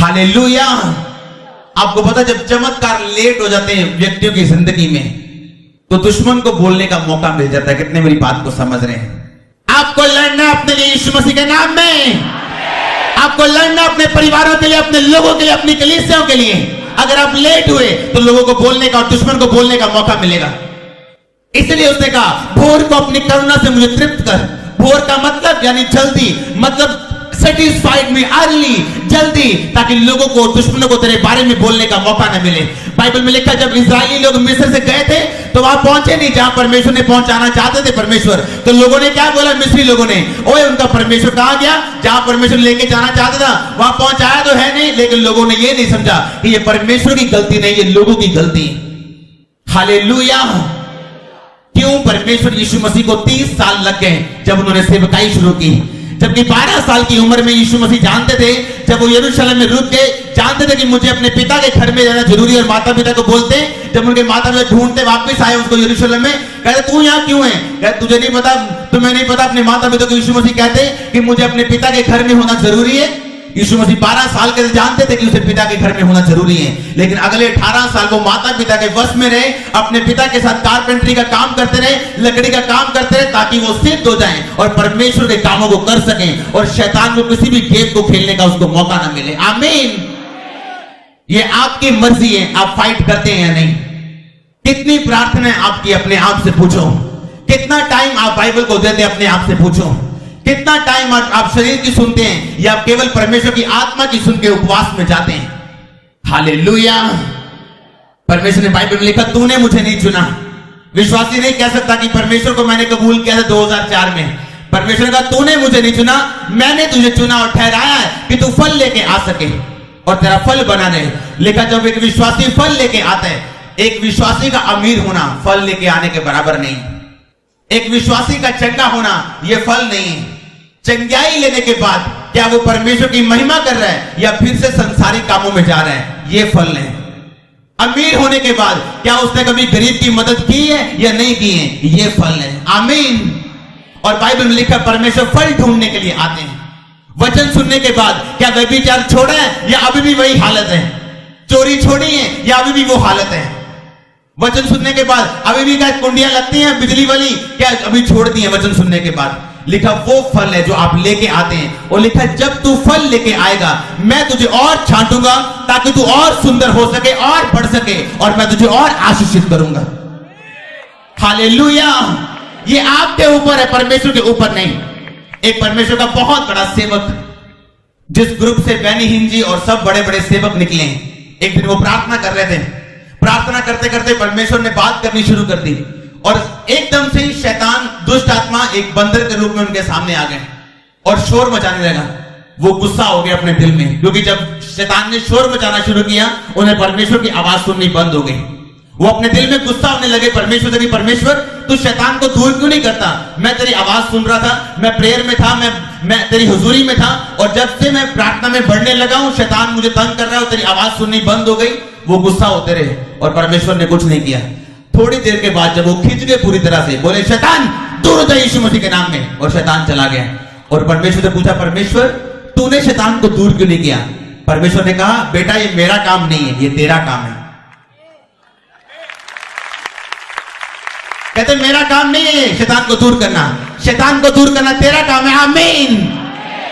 Hallelujah. आपको पता, जब चमत्कार लेट हो जाते हैं व्यक्तियों की जिंदगी में, तो दुश्मन को बोलने का मौका मिल जाता है। कितने मेरी बात को समझ रहे हैं? आपको लड़ना अपने लिए यीशु मसीह के नाम में, आपको लड़ना अपने परिवारों के लिए, अपने लोगों के लिए, अपनी कलीसियाओं के लिए। अगर आप लेट हुए तो लोगों को बोलने का और दुश्मन को बोलने का मौका मिलेगा। इसलिए उसने कहा, भोर को अपनी करुणा से मुझे तृप्त कर। भोर का मतलब यानी जल्दी, मतलब सेटिस्फाइड में अर्ली, जल्दी, ताकि लोगों को, दुश्मनों को तेरे बारे में बोलने का मौका न मिले। बाइबल में लिखा, जब इजरायली लोग मिस्र से गए थे तो वहां पहुंचे नहीं जहां परमेश्वर ने पहुंचाना चाहते थे परमेश्वर। तो लोगों ने क्या बोला, मिस्री लोगों ने, ओए उनका परमेश्वर कहां गया? जहां परमेश्वर लेके जाना चाहता था वहां पहुंचाया तो है नहीं, लेकिन लोगों ने ये नहीं समझा कि ये परमेश्वर की गलती नहीं, ये लोगों की गलती। हालेलुया। क्यों? परमेश्वर यीशु मसीह को 30 साल लग गए जब उन्होंने सेवकाई शुरू की। जबकि 12 साल की उम्र में यीशु मसीह जानते थे, जब वो यरूशलेम में रुक गए, जानते थे कि मुझे अपने पिता के घर में जाना जरूरी है। और माता पिता को बोलते, जब उनके माता पिता ढूंढते वापस आए उसको यरूशलेम में, कहते तू यहाँ क्यों है? कहते तुझे नहीं पता, तुम्हें नहीं पता? अपने माता पिता को यीशु मसीह कहते कि मुझे अपने पिता के घर में होना जरूरी है। यीशु मसीह 12 साल के जानते थे कि उसे पिता के घर में होना जरूरी है, लेकिन अगले 18 साल वो माता पिता के वश में रहे, अपने पिता के साथ कारपेंटरी का काम करते रहे, लकड़ी का काम करते रहे, ताकि वो सिद्ध हो जाएं और परमेश्वर के कामों को कर सकें और शैतान को किसी भी गेम को खेलने का उसको मौका ना मिले। आमीन। ये आपकी मर्जी है, आप फाइट करते हैं या नहीं। कितनी प्रार्थना है आपकी, अपने आप से पूछो। कितना टाइम आप बाइबल को देते हैं, अपने आप से पूछो। कितना टाइम आप शरीर की सुनते हैं या आप केवल परमेश्वर की आत्मा की सुन के उपवास में जाते हैं? हालेलुया। परमेश्वर ने बाइबल में लिखा, तूने मुझे नहीं चुना। विश्वासी नहीं कह सकता कि परमेश्वर को मैंने कबूल किया था 2004 में। परमेश्वर ने कहा, तूने मुझे नहीं चुना, मैंने तुझे चुना और ठहराया है कि तू फल लेके आ सके और तेरा फल बना रहे। लिखा, जब एक विश्वासी फल लेके आता है, एक विश्वासी का अमीर होना फल लेके आने के बराबर नहीं। एक विश्वासी का चंगा होना यह फल नहीं है। चंगाई लेने के बाद क्या वो परमेश्वर की महिमा कर रहा है या फिर से संसारिक कामों में जा रहा है, ये फल है। अमीर होने के बाद क्या उसने कभी गरीब की मदद की है या नहीं की है, ये फल है। आमीन। और बाइबल में लिखा, परमेश्वर फल ढूंढने के लिए आते हैं। वचन सुनने के बाद क्या व्यभिचार छोड़ा है या अभी भी वही हालत है? चोरी छोड़ी है या अभी भी वो हालत है? वचन सुनने के बाद अभी भी क्या कुंडियां लगती हैं बिजली वाली, क्या अभी छोड़ दी है वचन सुनने के बाद? लिखा, वो फल है जो आप लेके आते हैं। और लिखा, जब तू फल लेके आएगा मैं तुझे और छांटूंगा ताकि तू और सुंदर हो सके और बढ़ सके और मैं तुझे और आशीषित करूंगा। हालेलुया। ये आपके ऊपर है, परमेश्वर के ऊपर नहीं। एक परमेश्वर का बहुत बड़ा सेवक, जिस ग्रुप से बेनी हिन जी और सब बड़े बड़े सेवक निकले, एक दिन वो प्रार्थना कर रहे थे। प्रार्थना करते करते परमेश्वर ने बात करनी शुरू कर दी और एकदम से ही शैतान, दुष्ट आत्मा एक बंदर के रूप में उनके सामने आ गए और शोर मचाने लगा। वो गुस्सा हो गया अपने दिल में, क्योंकि जब शैतान ने शोर मचाना शुरू किया उन्हें परमेश्वर की आवाज सुननी बंद हो गई। वो अपने दिल में गुस्सा होने लगे परमेश्वर से कि परमेश्वर तू शैतान को दूर क्यों नहीं करता? मैं तेरी आवाज सुन रहा था, मैं प्रेयर में था, मैं तेरी हुजूरी में था, और जब से मैं प्रार्थना में बढ़ने लगा हूं शैतान मुझे तंग कर रहा है और तेरी आवाज सुननी बंद हो गई। वो गुस्सा होते रहे और परमेश्वर ने कुछ नहीं किया। थोड़ी देर के बाद जब वो खिंच गए पूरी तरह से, बोले शैतान दूर हो जा यीशु मसीह के नाम में, और शैतान चला गया। और परमेश्वर से पूछा, परमेश्वर तूने शैतान को दूर क्यों नहीं किया? परमेश्वर ने कहा, बेटा ये मेरा काम नहीं है, ये तेरा काम है। कहते मेरा काम नहीं है शैतान को दूर करना, शैतान को दूर करना तेरा काम है। आमीन।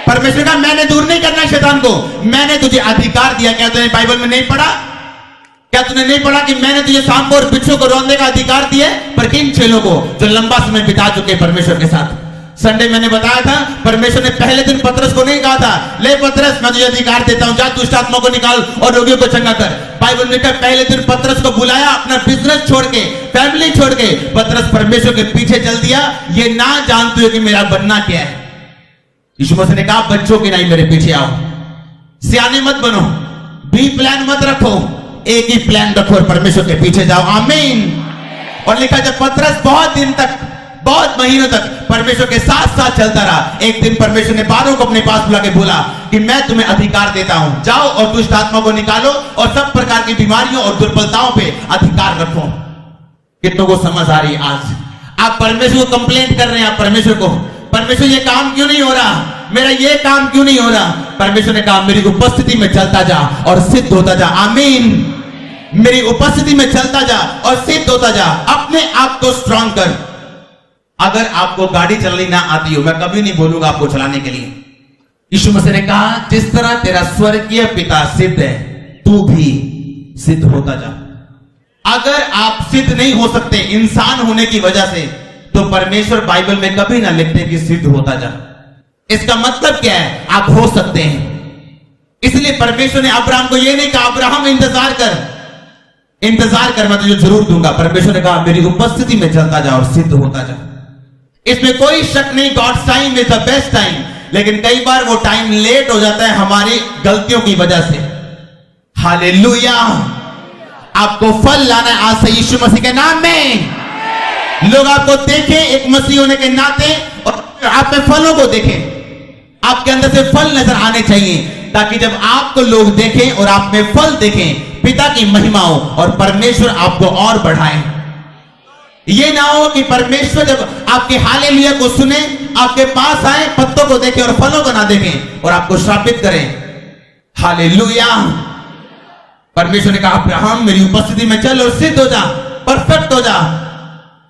परमेश्वर का मैंने दूर नहीं करना शैतान को, मैंने तुझे अधिकार दिया। क्या तूने बाइबल में नहीं पढ़ा? क्या तूने नहीं पढ़ा कि मैंने तुझे सांप और बिच्छू को रोकने का अधिकार दिया? पर किन चेलों को जो लंबा समय बिता चुके परमेश्वर के साथ। संडे मैंने बताया था, परमेश्वर ने पहले दिन पतरस को नहीं कहा था, ले पतरस मैं तुझे अधिकार देता हूं, जा दुष्ट आत्मा को निकाल और रोगियों को चंगा कर। बाइबल में पहले दिन पतरस को बुलाया, अपना बिजनेस छोड़ के, फैमिली छोड़ के पतरस परमेश्वर के पीछे चल दिया, ये ना जानते हो कि मेरा बनना क्या है। यीशु मसीह ने कहा, बच्चों की नहीं मेरे पीछे आओ, सियाने मत बनो, बी प्लान मत रखो, एक ही प्लान रखो और परमेश्वर के पीछे जाओ। आमीन। और लिखा, जब पतरस बहुत दिन तक, बहुत महीनों तक परमेश्वर के साथ साथ चलता रहा, एक दिन परमेश्वर ने 12 को अपने पास बुला के बोला कि मैं तुम्हें अधिकार देता हूं, जाओ और दुष्ट आत्मा को निकालो और सब प्रकार की बीमारियों और दुर्बलताओं पे अधिकार रखो। कितनों को समझ आ रही है? आज आप परमेश्वर को कंप्लेंट कर रहे हैं, आप परमेश्वर को परमेश्वर ये काम क्यों नहीं हो रहा, मेरा ये काम क्यों नहीं हो रहा। परमेश्वर ने कहा मेरी उपस्थिति में चलता जा और सिद्ध होता जा। आमीन। मेरी उपस्थिति में चलता जा और सिद्ध होता जा। अपने आप को स्ट्रांग कर। अगर आपको गाड़ी चलानी ना आती हो, मैं कभी नहीं बोलूंगा आपको चलाने के लिए। यीशु मसीह ने कहा जिस तरह तेरा स्वर्गीय पिता सिद्ध है, तू भी सिद्ध होता जा। अगर आप सिद्ध नहीं हो सकते इंसान होने की वजह से, तो परमेश्वर बाइबल में कभी ना लिखते कि सिद्ध होता जा। इसका मतलब क्या है, आप हो सकते हैं। इसलिए परमेश्वर ने अब्राहम को यह नहीं कहा अब्राहम इंतजार कर मैं तुझे जरूर दूंगा। परमेश्वर ने कहा मेरी उपस्थिति में चलता जा और सिद्ध होता जा। इसमें कोई शक नहीं, God's time is the best time. लेकिन कई बार वो टाइम लेट हो जाता है हमारी गलतियों की वजह से। हालेलुया। आपको फल लाना है आज से यीशु मसीह के नाम में। लोग आपको देखें एक मसीह होने के नाते और आप में फलों को देखें। आपके अंदर से फल नजर आने चाहिए, ताकि जब आपको लोग देखें और आप में फल देखें, पिता की महिमा हो और परमेश्वर आपको और बढ़ाए। ये ना हो कि परमेश्वर जब आपके हालेलुया को सुने, आपके पास आए, पत्तों को देखें और फलों को ना देखें और आपको श्रापित करें। हालेलुया। परमेश्वर ने कहा अब्राहम मेरी उपस्थिति में चल और सिद्ध हो जा, परफेक्ट हो जा।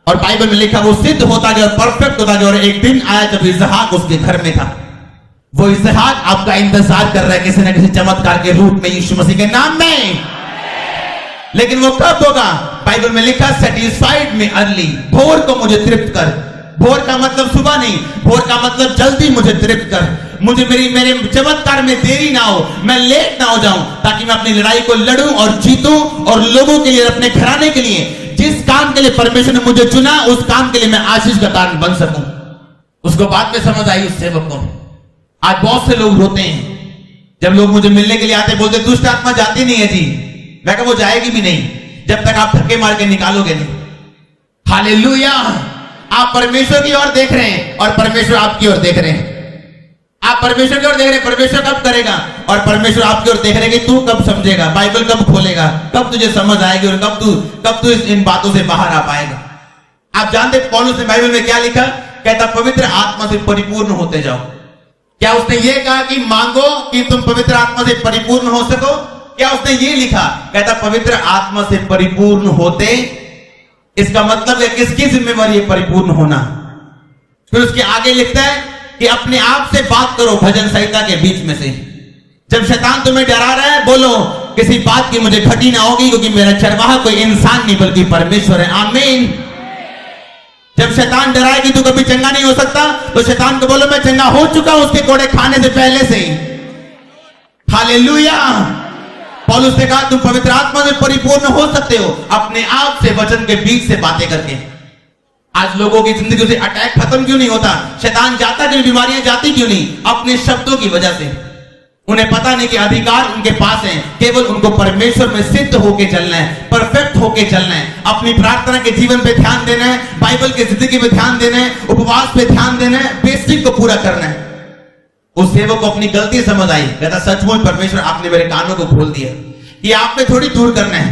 और बाइबल में लिखा वो सिद्ध होता गया और परफेक्ट होता गया। और एक दिन आया जब इसहाक उसके घर में था। वो इसहाक आपका इंतजार कर रहा है किसी न किसी चमत्कार के रूप में यीशु मसीह के नाम में। लेकिन वो कब होगा, बाइबल में लिखा सेटिस्फाइड में अर्ली, भोर को मुझे तृप्त कर। भोर का मतलब सुबह नहीं, भोर का मतलब जल्दी मुझे तृप्त कर। मुझे मेरे चमत्कार में देरी ना हो, मैं लेट ना हो जाऊं, ताकि मैं अपनी लड़ाई को लड़ूं और जीतूं और लोगों के लिए, अपने घराने के लिए, जिस काम के लिए परमेश्वर ने मुझे चुना, उस काम के लिए मैं आशीष का कारण बन सकूं। उसको बाद में समझ आई उस सेवक को। आज बहुत से लोग रोते हैं जब लोग मुझे मिलने के लिए आते, बोलते दुष्ट आत्मा जाती नहीं है जी। मैं कहा वो जाएगी भी नहीं जब तक आप धक्के मार के निकालोगे नहीं। हालेलुया। आप परमेश्वर की ओर देख रहे हैं और परमेश्वर आपकी ओर देख रहे हैं। आप परमेश्वर की ओर देख रहे हैं, परमेश्वर कब करेगा, और परमेश्वर आपकी ओर देख रहे हैं कि तू कब समझेगा, बाइबल कब खोलेगा, कब तुझे समझ आएगी और कब तू इन बातों से बाहर आ पाएगा। आप जानते पौलुस ने बाइबल में क्या लिखा, कहता पवित्र आत्मा से परिपूर्ण होते जाओ। क्या उसने ये कहा कि मांगो कि तुम पवित्र आत्मा से परिपूर्ण हो सको? क्या उसने ये लिखा, कहता पवित्र आत्मा से परिपूर्ण होते। इसका मतलब है किसकी जिम्मेवारी है परिपूर्ण होना। फिर उसके आगे लिखता है कि अपने आप से बात करो भजन संहिता के बीच में से। जब शैतान तुम्हें डरा रहा है, बोलो किसी बात की मुझे घटी ना होगी, क्योंकि मेरा चरवाहा कोई इंसान नहीं बल्कि परमेश्वर है। आमीन। जब शैतान डराए कि तू कभी चंगा नहीं हो सकता, तो शैतान को बोलो मैं चंगा हो चुका हूं उसके कोड़े खाने से पहले से ही। हालेलुया। पौलुस ने कहा तुम पवित्र आत्मा से परिपूर्ण हो सकते हो अपने आप से, वचन के बीच से बातें करके। आज लोगों की जिंदगी से अटैक खत्म क्यों नहीं होता, शैतान जाता क्यों, बीमारियां जाती क्यों नहीं? अपने शब्दों की वजह से। उन्हें पता नहीं कि अधिकार उनके पास है, केवल उनको परमेश्वर में सिद्ध होके चलना है, परफेक्ट होके चलना है। अपनी प्रार्थना के जीवन पे ध्यान देना है, बाइबल की जिंदगी पे ध्यान देना है, उपवास पे ध्यान देना है, बेसिक को पूरा करना है। उस सेवक को अपनी गलती समझ आई, कहता सचमुच परमेश्वर आपने मेरे कानों को खोल दिया कि आपने थोड़ी दूर करना है।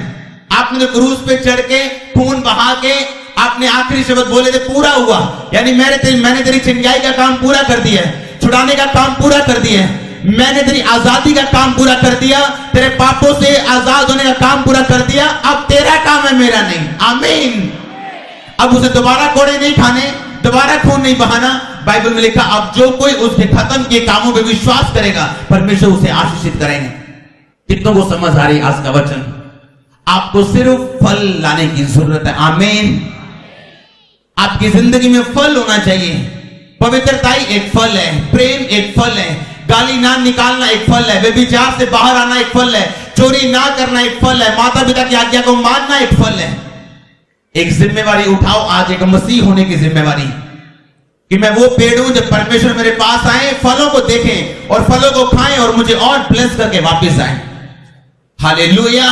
आपने तो क्रूस पे चढ़ के खून बहा के आपने आखिरी शब्द बोले थे पूरा हुआ, यानी मैंने तेरी चिंगाई का काम पूरा कर दिया है, छुड़ाने का काम पूरा कर दिया है, मैंने तेरी आजादी का काम पूरा कर दिया, तेरे पापों से आजाद होने का काम पूरा कर दिया। अब तेरा काम है, मेरा नहीं। आमीन। अब उसे दोबारा कोड़े नहीं खाने, दोबारा खून नहीं बहाना। बाइबल में लिखा अब जो कोई उसके खत्म किए कामों पे विश्वास करेगा, परमेश्वर उसे आशीषित करेंगे। कितनों को समझ आ रही आज का वचन? आपको सिर्फ फल लाने की जरूरत है। आमीन। आपकी जिंदगी में फल होना चाहिए। पवित्रताई एक फल है, प्रेम एक फल है, गाली ना निकालना एक फल है, व्यभिचार से बाहर आना एक फल है, चोरी ना करना एक फल है, माता पिता की आज्ञा को मानना एक फल है। एक जिम्मेवारी उठाओ आज, एक मसीह होने की जिम्मेवारी, कि मैं वो पेड़ हूं जब परमेश्वर मेरे पास आए, फलों को देखें और फलों को खाएं और मुझे और ब्लेस करके वापस आए। हालेलुया।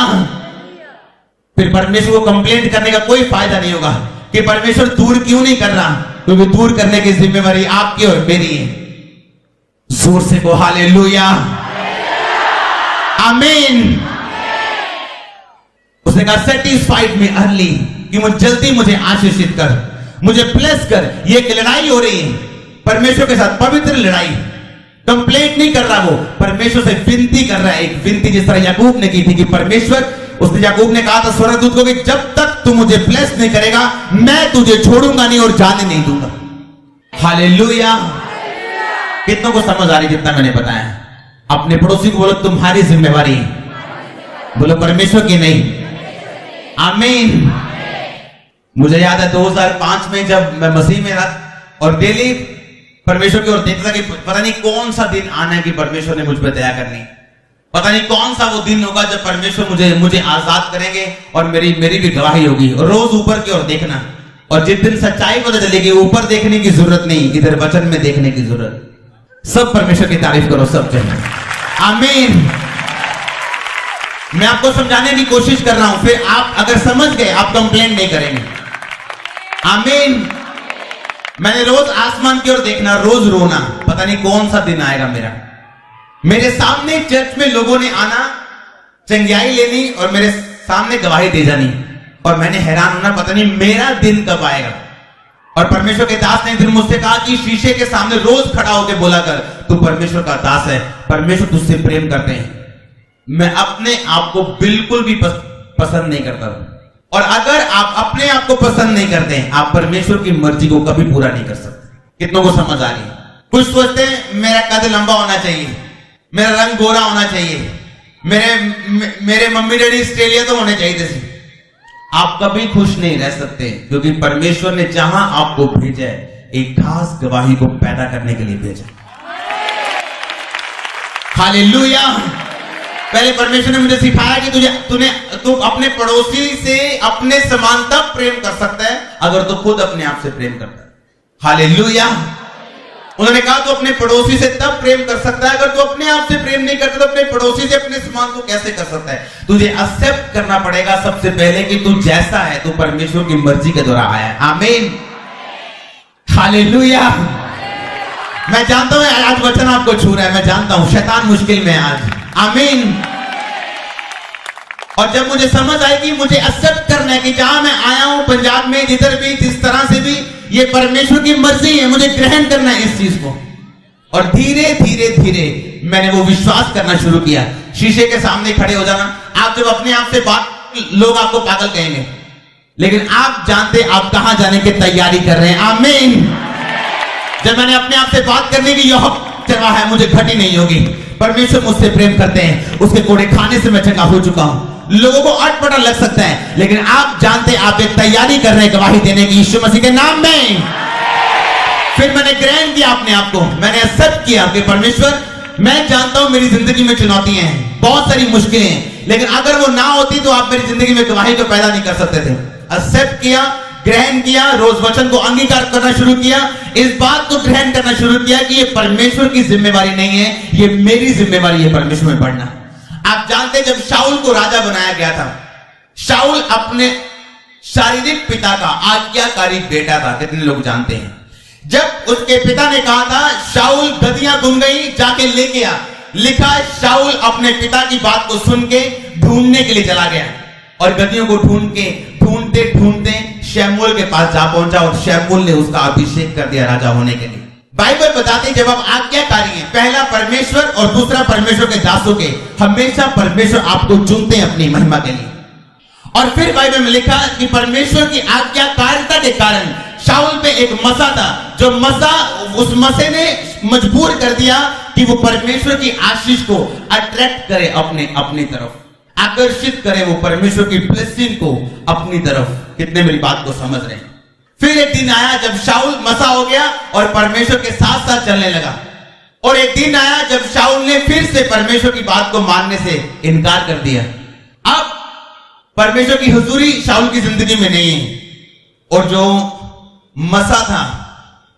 फिर परमेश्वर को कंप्लेंट करने का कोई फायदा नहीं होगा कि परमेश्वर दूर क्यों नहीं कर रहा, क्योंकि दूर करने की जिम्मेवारी आपकी और मेरी है। जोर से को हालेलुया। आमीन। उसने कहा सेटिस्फाइड में अर्ली, कि मुझे जल्दी मुझे आशीषित कर, मुझे ब्लेस कर। ये एक लड़ाई हो रही है, परमेश्वर के साथ पवित्र लड़ाई, कंप्लेंट नहीं कर रहा, वो परमेश्वर से विनती कर रहा है। एक विनती जिस तरह याकूब ने की थी कि परमेश्वर, उसने याकूब ने कहा था स्वर्गदूत को कि जब तक तू मुझे ब्लेस नहीं करेगा मैं तुझे छोड़ूंगा नहीं और जाने नहीं दूंगा। हालेलुया। कितनों को समझ आ रही जितना मैंने बताया? अपने पड़ोसी को बोलो तुम्हारी जिम्मेवारी, बोलो परमेश्वर की नहीं। आमीन। मुझे याद है 2005 में जब मैं मसीह में था और डेली परमेश्वर की ओर देखता था कि पता नहीं कौन सा दिन आना है कि परमेश्वर ने मुझ पर दया करनी, पता नहीं कौन सा वो दिन होगा जब परमेश्वर मुझे आजाद करेंगे और मेरी भी गवाही होगी। और रोज ऊपर की ओर देखना, और जिस दिन सच्चाई पता चलेगी ऊपर देखने की जरूरत नहीं, इधर वचन में देखने की जरूरत। सब परमेश्वर की तारीफ करो, सब जगह। आमीन। मैं आपको समझाने की कोशिश कर रहा हूं, फिर आप अगर समझ गए आप कंप्लेंट नहीं करेंगे। आमीन। मैंने रोज आसमान की ओर देखना, रोज रोना, पता नहीं कौन सा दिन आएगा मेरे सामने चर्च में लोगों ने आना, चंगियाई लेनी और मेरे सामने गवाही दे जानी, और मैंने हैरान होना पता नहीं मेरा दिन कब आएगा। और परमेश्वर के दास ने एक दिन मुझसे कहा कि शीशे के सामने रोज खड़ा होकर बोला कर तू परमेश्वर का दास है, परमेश्वर तुझसे प्रेम करते हैं। मैं अपने आप को बिल्कुल भी पसंद नहीं करता, और अगर आप अपने आप को पसंद नहीं करते हैं आप परमेश्वर की मर्जी को कभी पूरा नहीं कर सकते। कितनों को समझ आ रही? कुछ सोचते हैं मेरा कद लंबा होना चाहिए, मेरा रंग गोरा होना चाहिए, मेरे मम्मी डैडी ऑस्ट्रेलिया तो होने चाहिए थे। आप कभी खुश नहीं रह सकते, क्योंकि परमेश्वर ने जहां आपको भेजा है एक खास गवाही को पैदा करने के लिए भेजा। हालेलुया। पहले परमेश्वर ने मुझे सिखाया कि तू अपने पड़ोसी से अपने समान तब प्रेम कर सकता है अगर तू खुद अपने आप से प्रेम करता है। हालेलुया। उन्होंने कहा तू अपने पड़ोसी से तब प्रेम कर सकता है अगर तू अपने आप से प्रेम नहीं करता तो अपने पड़ोसी से अपने समान को कैसे कर सकता है? तुझे एक्सेप्ट करना पड़ेगा सबसे पहले कि तू जैसा है, तू परमेश्वर की मर्जी के द्वारा आया है। आमीन। हालेलुया। मैं जानता हूं आज वचन आपको छू रहा है, मैं जानता हूं शैतान मुश्किल में आज। आमीन। और जब मुझे समझ आई कि मुझे एक्सेप्ट करना है कि जहां मैं आया हूं पंजाब में, जिधर भी जिस तरह से भी ये परमेश्वर की मर्जी है, मुझे ग्रहण करना है इस चीज को। और धीरे धीरे धीरे मैंने वो विश्वास करना शुरू किया। शीशे के सामने खड़े हो जाना, आप जब अपने आप से बात, लोग आपको पागल कहेंगे, लेकिन आप जानते आप कहां जाने की तैयारी कर रहे हैं। आमीन। जब मैंने अपने आप से बात करने की यह चरवा है, मुझे घटी नहीं होगी, परमेश्वर मुझसे प्रेम करते हैं, उसके कोड़े खाने से मैं चंगा हो चुका हूं। लोगों को अटपटा लग सकता है, लेकिन आप जानते आप एक तैयारी कर रहे हैं गवाही देने की यीशु मसीह के नाम में। फिर मैंने ग्रहण किया अपने आप को, मैंने एक्सेप्ट किया कि परमेश्वर मैं जानता हूं मेरी जिंदगी में चुनौतियां हैं, बहुत सारी मुश्किलें हैं, लेकिन अगर वो ना होती तो आप मेरी जिंदगी में गवाही को पैदा नहीं कर सकते थे। एक्सेप्ट किया, ग्रहण किया, रोज वचन को अंगीकार करना शुरू किया, इस बात को ग्रहण करना शुरू किया कि ये परमेश्वर की जिम्मेवारी नहीं है, ये मेरी जिम्मेवारी है परमेश्वर में बढ़ना। आप जानते जब शाऊल को राजा बनाया गया था, शाऊल अपने शारीरिक पिता का आज्ञाकारी बेटा था। कितने लोग जानते हैं? जब उसके पिता ने कहा था शाऊल गदियां गुम गई जाके लेके आ, लिखा शाऊल अपने पिता की बात को सुन के ढूंढने के लिए चला गया, और गदियों को ढूंढते ढूंढते शमूएल के पास जा पहुंचा, और शमूएल ने उसका अभिषेक कर दिया राजा होने के लिए। बाइबल बताती है जब आप आज्ञाकारी हैं, पहला परमेश्वर और दूसरा परमेश्वर के दासों के, हमेशा परमेश्वर आपको चुनते हैं अपनी महिमा के लिए। और फिर बाइबल में लिखा कि परमेश्वर की आज्ञाकारिता के कारण शाऊल पे एक मसा था, जो मसा उस मसे ने मजबूर कर दिया कि वो परमेश्वर की आशीष को अट्रैक्ट करे, अपनी तरफ आकर्षित करे, वो परमेश्वर की ब्लेसिंग को अपनी तरफ। कितने मेरी बात को समझ रहे हैं? फिर एक दिन आया जब शाऊल मसा हो गया और परमेश्वर के साथ साथ चलने लगा, और एक दिन आया जब शाऊल ने फिर से परमेश्वर की बात को मानने से इनकार कर दिया। अब परमेश्वर की हुजूरी शाऊल की जिंदगी में नहीं है, और जो मसा था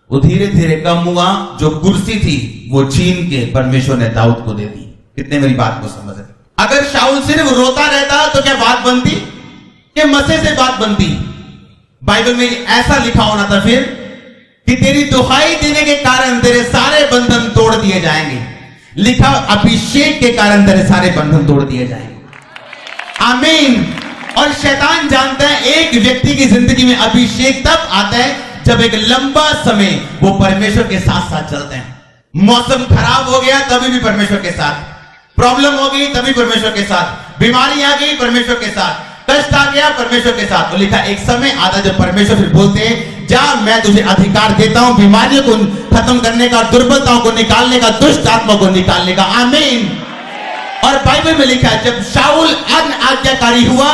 वो धीरे धीरे कम हुआ, जो कुर्सी थी वो छीन के परमेश्वर ने दाऊद को दे दी। कितने मेरी बात को समझ रहे? अगर शाऊल सिर्फ रोता रहता तो क्या बात बनती? कि मसे से बात बनती? बाइबल में ऐसा लिखा होना था फिर कि तेरी दुहाई देने के कारण तेरे सारे बंधन तोड़ दिए जाएंगे। लिखा अभिषेक के कारण तेरे सारे बंधन तोड़ दिए जाएंगे। आमीन। और शैतान जानता है एक व्यक्ति की जिंदगी में अभिषेक तब आता है जब एक लंबा समय वो परमेश्वर के साथ साथ चलते हैं। मौसम खराब हो गया तभी भी परमेश्वर के साथ, प्रॉब्लम हो गई तभी परमेश्वर के साथ, बीमारी आ गई परमेश्वर के साथ, कष्ट आ गया परमेश्वर के साथ। तो लिखा एक समय आता जब परमेश्वर फिर बोलते हैं जा मैं तुझे अधिकार देता हूं बीमारियों को खत्म करने का, दुर्बलताओं को निकालने का, दुष्ट आत्मा को निकालने का। आमीन। और बाइबल में लिखा है जब शाऊल अनाज्ञाकारी हुआ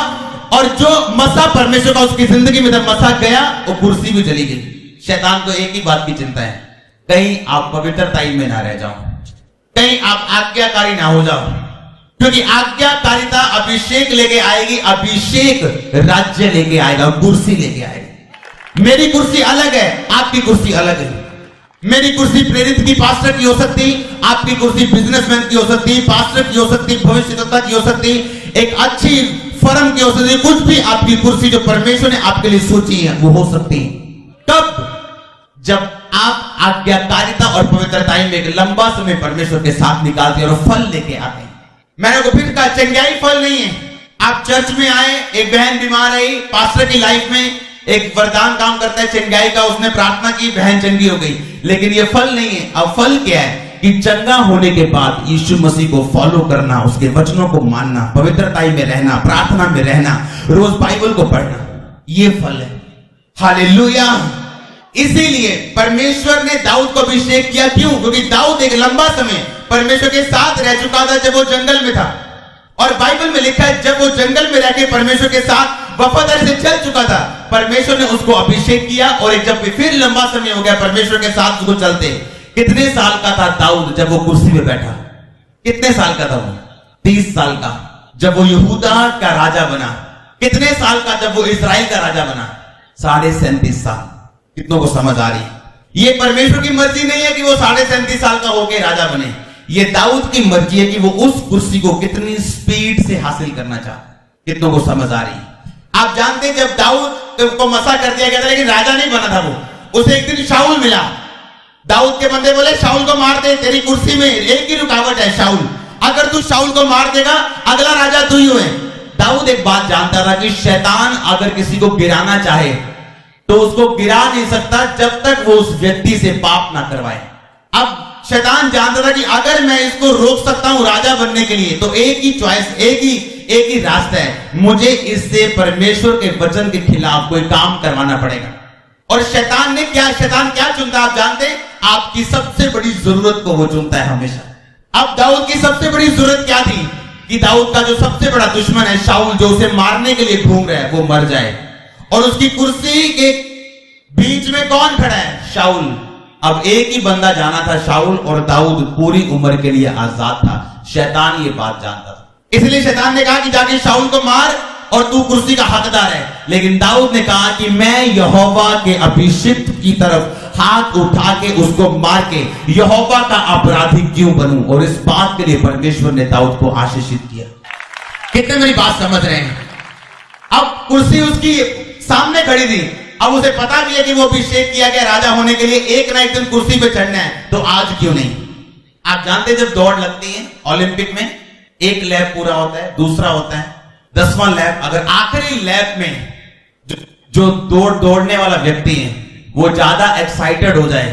और जो मसा परमेश्वर का उसकी जिंदगी में जब मसा गया वो कुर्सी भी चली गई। शैतान को एक ही बात की चिंता है, कहीं आप पवित्रता में ना रह जाओ, कहीं आप आज्ञाकारी ना हो जाओ, क्योंकि आज्ञाकारिता अभिषेक लेके आएगी, अभिषेक राज्य लेके आएगा, कुर्सी लेके आएगा। मेरी कुर्सी अलग है, आपकी कुर्सी अलग है। मेरी कुर्सी प्रेरित की पास्टर की हो सकती, आपकी कुर्सी बिजनेसमैन की हो सकती, पास्टर की हो सकती, भविष्यद्वक्ता की हो सकती, एक अच्छी फर्म की हो सकती, कुछ भी आपकी कुर्सी जो परमेश्वर ने आपके लिए सोची है वो हो सकती है। कब? जब आप आज्ञाकारिता और पवित्रता में एक लंबा समय परमेश्वर के साथ निकालते हैं और फल लेके आते हैं। मैंने को फिर कहा चंगाई फल नहीं है। आप चर्च में आए, एक बहन बीमार आई, पास्टर की लाइफ में एक वरदान काम करता है चंगाई का, उसने प्रार्थना की, बहन चंगी हो गई, लेकिन ये फल नहीं है। अब फल क्या है कि चंगा होने के बाद यीशु मसीह को फॉलो करना, उसके वचनों को मानना, पवित्रता में रहना, प्रार्थना में रहना, रोज बाइबल को पढ़ना, ये फल है। हालेलुया। इसीलिए परमेश्वर ने दाऊद को अभिषेक किया। क्यों? क्योंकि दाऊद एक लंबा समय परमेश्वर के साथ रह चुका था जब वो जंगल में था। और बाइबल में लिखा है जब वो जंगल में रहकर परमेश्वर के साथ वफादारी से चल चुका था, परमेश्वर ने उसको अभिषेक किया। और एक जब फिर लंबा समय हो गया परमेश्वर के साथ उसको चलते। कितने साल का था दाऊद जब वो कुर्सी पे बैठा? कितने साल का था वो? 30 साल का। जब वो यहूदा का राजा बना, कितने साल का जब वो इस्राएल का राजा बना? 37.5 साल। कितनों को समझ आ रही? ये परमेश्वर की मर्जी नहीं है कि वो 37.5 साल का होके राजा बने। ये दाऊद की मर्जी है कि वो उस कुर्सी को कितनी स्पीड से हासिल करना चाहता। कितनों को समझ आ रही? आप जानते हैं जब दाऊद को मसा कर दिया गया था लेकिन राजा नहीं बना था वो, उसे एक दिन शाऊल मिला। दाऊद के बंदे बोले शाऊल को मार दे, तेरी कुर्सी में एक ही रुकावट है शाऊल, अगर तू शाऊल को मार देगा अगला राजा तू ही है। दाऊद एक बात जानता था कि शैतान अगर किसी को गिराना चाहे तो उसको गिरा नहीं सकता जब तक वो उस व्यक्ति से पाप ना करवाए। अब शैतान जानता था कि अगर मैं इसको रोक सकता हूं राजा बनने के लिए तो एक ही चॉइस, एक ही रास्ता है, मुझे इससे परमेश्वर के वचन के खिलाफ कोई काम करवाना पड़ेगा। और शैतान क्या चुनता है आप जानते हैं? आपकी सबसे बड़ी जरूरत को वो चुनता है हमेशा। अब दाऊद की सबसे बड़ी जरूरत क्या थी? कि दाऊद का जो सबसे बड़ा दुश्मन है शाऊल, जो उसे मारने के लिए घूम रहा है, वो मर जाए। और उसकी कुर्सी के बीच में कौन खड़ा है? शाऊल। अब एक ही बंदा जाना था, शाऊल, और दाऊद पूरी उम्र के लिए आजाद था। शैतान ये बात जानता था, इसलिए शैतान ने कहा कि जाके शाऊल को मार और तू कुर्सी का हकदार है। लेकिन दाऊद ने कहा कि मैं यहोवा के अभिषिक्त की तरफ हाथ उठा के उसको मार के यहोवा का अपराधी क्यों बनूं? और इस बात के लिए परमेश्वर ने दाऊद को आशीषित किया। कितने मेरी बात समझ रहे हैं? अब कुर्सी उसकी सामने खड़ी थी, अब उसे पता भी है कि वो अभिषेक किया गया राजा होने के लिए, एक ना एक दिन कुर्सी पे चढ़ना है, तो आज क्यों नहीं? आप जानते हैं जब दौड़ लगती है ओलंपिक में, एक लैप पूरा होता है, दूसरा होता है 10वां लैप। अगर आखिरी लैप में जो दौड़ने वाला व्यक्ति है वो ज्यादा एक्साइटेड हो जाए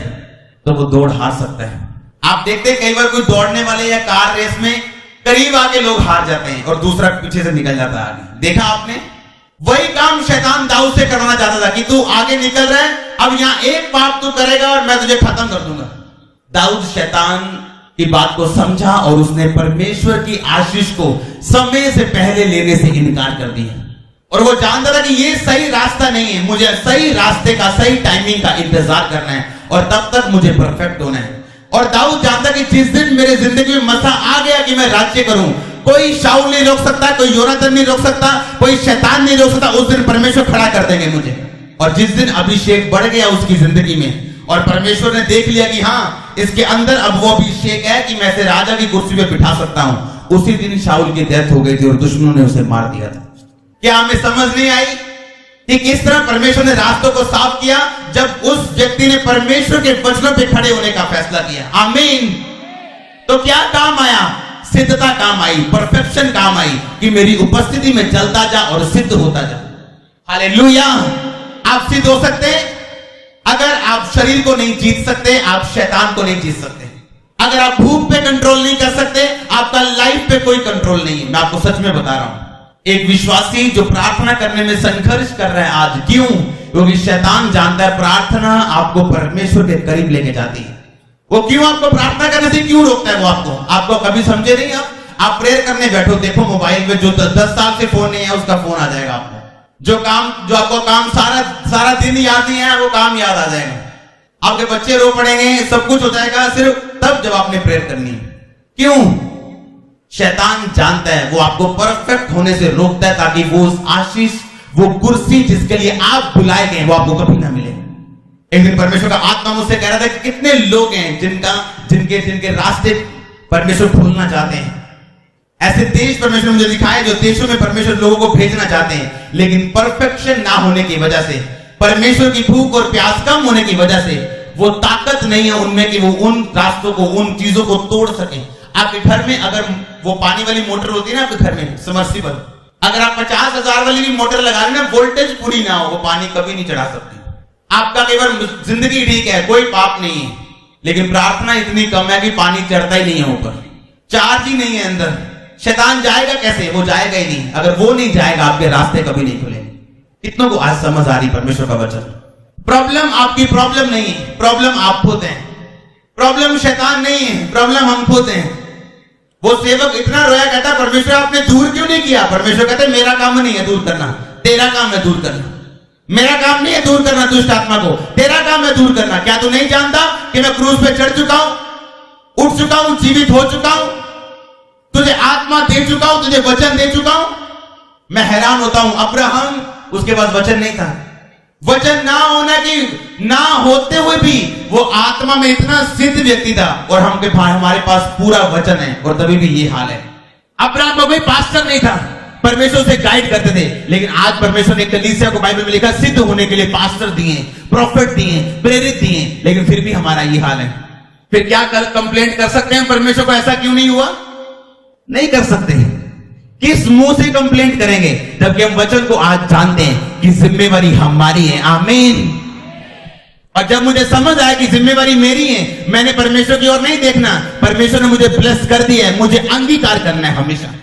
तो वो दौड़ हार सकता है। आप देखते हैं कई बार कोई दौड़ने वाले या कार रेस में करीब आके लोग हार जाते हैं और दूसरा पीछे से निकल जाता है आगे। देखा आपने? वही काम शैतान दाऊद से करवाना चाहता था कि तू आगे निकल रहा है, अब यहां एक पाप तू करेगा और मैं तुझे खत्म कर दूंगा। दाऊद शैतान की बात को समझा और उसने परमेश्वर की आशीष को समय से पहले लेने से इनकार कर दिया। और वो जानता था कि ये सही रास्ता नहीं है, मुझे सही रास्ते का, सही टाइमिंग का इंतजार करना है और तब तक मुझे परफेक्ट होना है। और दाऊद जानता कि जिस दिन मेरे जिंदगी में मसा आ गया कि मैं राज्य करूं, कोई शाऊल नहीं रोक सकता, कोई योनातान नहीं रोक सकता, कोई शैतान नहीं रोक सकता। उस दिन परमेश्वर खड़ा कर देंगे मुझे। और जिस दिन अभिषेक बढ़ गया उसकी जिंदगी में और परमेश्वर ने देख लिया कि हाँ इसके अंदर अब वो अभिषेक है कि मैं इसे राजा की कुर्सी पे बिठा सकता हूं, उसी दिन शाऊल की डेथ हो गई थी और दुश्मनों ने उसे मार दिया था। क्या हमें समझ नहीं आई कि किस तरह परमेश्वर ने रास्तों को साफ किया जब उस व्यक्ति ने परमेश्वर के वचनों पे खड़े होने का फैसला किया? आमीन। तो क्या काम आया? सिद्धता काम आई, परफेक्शन काम आई कि मेरी उपस्थिति में चलता जा और सिद्ध होता जा। हालेलुया। आप सिद्ध हो सकते हैं अगर आप शरीर को नहीं जीत सकते, आप शैतान को नहीं जीत सकते। अगर आप भूख पे कंट्रोल नहीं कर सकते, आपका लाइफ पे कोई कंट्रोल नहीं है। मैं आपको सच में बता रहा हूं, एक विश्वासी जो प्रार्थना करने में संघर्ष कर रहा है आज, क्यों? क्योंकि शैतान जानता है प्रार्थना आपको परमेश्वर के करीब लेके जाती है। वो क्यों आपको प्रार्थना करने से क्यों रोकता है? वो आपको कभी समझे नहीं। आप प्रेयर करने बैठो, देखो मोबाइल में जो 10 साल से फोन नहीं है उसका फोन आ जाएगा आपको। जो आपको काम सारा दिन याद नहीं है, वो काम याद आ जाएगा। आपके बच्चे रो पड़ेंगे, सब कुछ हो जाएगा, सिर्फ तब जब आपने प्रेयर करनी है। क्यों? शैतान जानता है वो आपको परफेक्ट होने से रोकता है, ताकि वो आशीष, वो कुर्सी जिसके लिए आप बुलाए गए वो आपको कभी ना मिले। एक दिन परमेश्वर का आत्मा मुझसे कह रहा था कि कितने लोग हैं जिनके रास्ते परमेश्वर खोलना चाहते हैं। ऐसे देश परमेश्वर मुझे दिखाए जो देशों में परमेश्वर लोगों को भेजना चाहते हैं, लेकिन परफेक्शन ना होने की वजह से, परमेश्वर की भूख और प्यास कम होने की वजह से वो ताकत नहीं है उनमें कि वो उन रास्तों को, उन चीजों को तोड़ सके। आपके घर में अगर वो पानी वाली मोटर होती है ना, आपके घर में समर्सिबल, अगर आप 50,000 वाली भी मोटर लगा लें ना, वोल्टेज पूरी ना हो, वो पानी कभी नहीं चढ़ा सकती। आपका कई बार जिंदगी ठीक है, कोई पाप नहीं है, लेकिन प्रार्थना इतनी कम है कि पानी चढ़ता ही नहीं है ऊपर, चार्ज ही नहीं है अंदर। शैतान जाएगा कैसे? वो जाएगा ही नहीं। अगर वो नहीं जाएगा, आपके रास्ते कभी नहीं खुलेंगे। कितनों को आज समझ आ रही परमेश्वर का वचन? प्रॉब्लम आपकी प्रॉब्लम नहीं है, प्रॉब्लम आप खुद हैं। प्रॉब्लम शैतान नहीं है, प्रॉब्लम हम खुद हैं। वो सेवक इतना रोया, कहता परमेश्वर आपने दूर क्यों नहीं किया? परमेश्वर कहते मेरा काम नहीं है दूर करना, तेरा काम है दूर करना। मेरा काम नहीं है दूर करना दुष्ट आत्मा को, तेरा काम है दूर करना। क्या तू नहीं जानता कि मैं क्रूस पे चढ़ चुका हूं, उठ चुका हूं, जीवित हो चुका हूं, तुझे आत्मा दे चुका हूं, तुझे वचन दे चुका हूं? मैं हैरान होता हूं, अब्राहम, उसके पास वचन नहीं था। वचन ना होना कि ना होते हुए भी वो आत्मा में इतना सिद्ध व्यक्ति था, और हमारे पास पूरा वचन है और तभी भी ये हाल है। अब्राहम कोई पास्टर नहीं था, परमेश्वर से गाइड करते थे, लेकिन आज परमेश्वर ने कलीसिया को बाइबल में लिखा सिद्ध होने के लिए पास्टर दिए, प्रॉफिट दिए, प्रेरित दिए, लेकिन फिर भी हमारा ये हाल है। फिर क्या कंप्लेंट कर सकते हैं परमेश्वर को, ऐसा क्यों नहीं हुआ? नहीं कर सकते। किस मुंह से कंप्लेंट करेंगे, जबकि हम वचन को आज जानते हैं कि जिम्मेवारी हमारी है। आमीन। और जब मुझे समझ आया कि जिम्मेवारी मेरी है, मैंने परमेश्वर की ओर नहीं देखना, परमेश्वर ने मुझे ब्लेस कर दिया है, मुझे अंगीकार करना है हमेशा।